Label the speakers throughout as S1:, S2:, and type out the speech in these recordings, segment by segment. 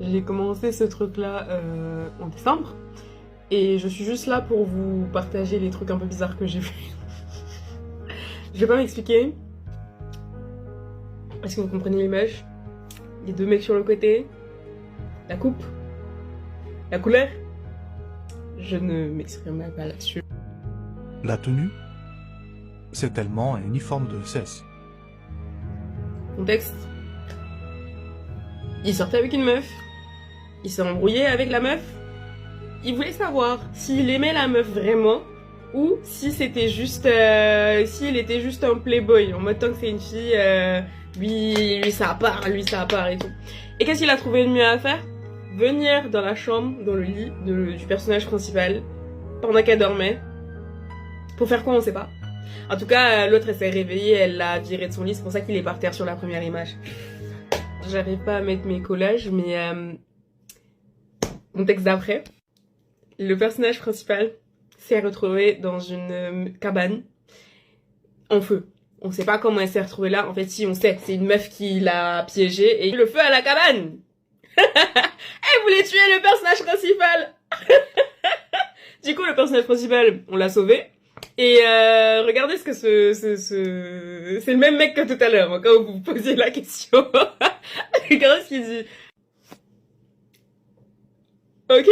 S1: J'ai commencé ce truc-là en décembre. Et je suis juste là pour vous partager les trucs un peu bizarres que j'ai vus. Je vais pas m'expliquer. Est-ce que vous comprenez l'image? Les deux mecs sur le côté. La coupe. La couleur. Je ne m'exprimerai pas là-dessus.
S2: La tenue, c'est tellement un uniforme de cesse.
S1: Contexte. Il sortait avec une meuf. Il s'est embrouillé avec la meuf. Il voulait savoir s'il aimait la meuf vraiment ou si c'était juste, s'il était juste un playboy en mode tant que c'est une fille, lui ça part et tout. Et qu'est-ce qu'il a trouvé de mieux à faire? Venir dans la chambre, dans le lit du personnage principal pendant qu'elle dormait. Pour faire quoi, on sait pas. En tout cas, l'autre elle s'est réveillée, elle l'a viré de son lit, c'est pour ça qu'il est par terre sur la première image. J'arrive pas à mettre mes collages, mais contexte d'après. Le personnage principal s'est retrouvé dans une cabane en feu. On sait pas comment elle s'est retrouvée là. En fait, si, on sait. C'est une meuf qui l'a piégée et le feu à la cabane. Elle voulait tuer le personnage principal. Du coup, le personnage principal, on l'a sauvé. Et regardez ce que c'est le même mec que tout à l'heure, hein, quand vous vous posiez la question. Regardez ce qu'il dit. Ok.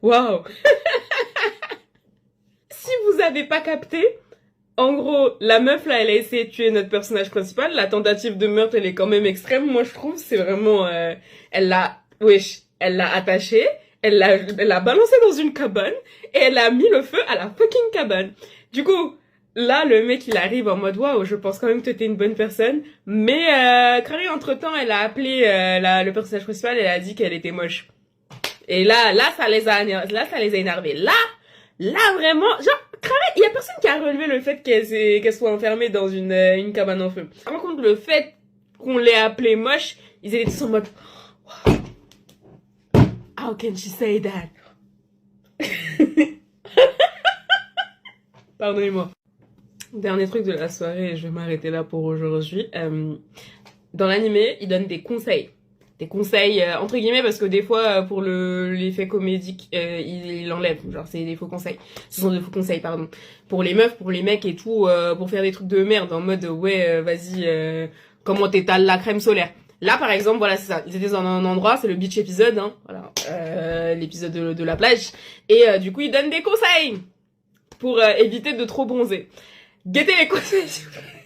S1: Waouh. Si vous avez pas capté, en gros, la meuf là, elle a essayé de tuer notre personnage principal. La tentative de meurtre, elle est quand même extrême. Moi, je trouve, c'est vraiment, elle l'a attaché, elle l'a balancé dans une cabane et elle a mis le feu à la fucking cabane. Du coup, là, le mec, il arrive en mode waouh, je pense quand même que t'es une bonne personne. Mais Crary, entre temps, elle a appelé le personnage principal, elle a dit qu'elle était moche. Et là, ça les a énervés. Là, vraiment, genre, il y a personne qui a relevé le fait qu'elle soit enfermée dans une cabane en feu. Par contre, le fait qu'on l'ait appelée moche, ils étaient tous en mode, how can she say that? Pardonnez-moi. Dernier truc de la soirée, je vais m'arrêter là pour aujourd'hui. Dans l'animé, ils donnent des conseils. Des conseils entre guillemets parce que des fois pour l'effet comédique il l'enlève, genre c'est des faux conseils, ce sont des faux conseils pardon, pour les meufs, pour les mecs et tout, pour faire des trucs de merde en mode ouais vas-y comment t'étales la crème solaire. Là par exemple voilà c'est ça, ils étaient dans un endroit, c'est le beach épisode hein, voilà l'épisode de la plage et du coup ils donnent des conseils pour éviter de trop bronzer. Guettez les conseils s'il vous plaît.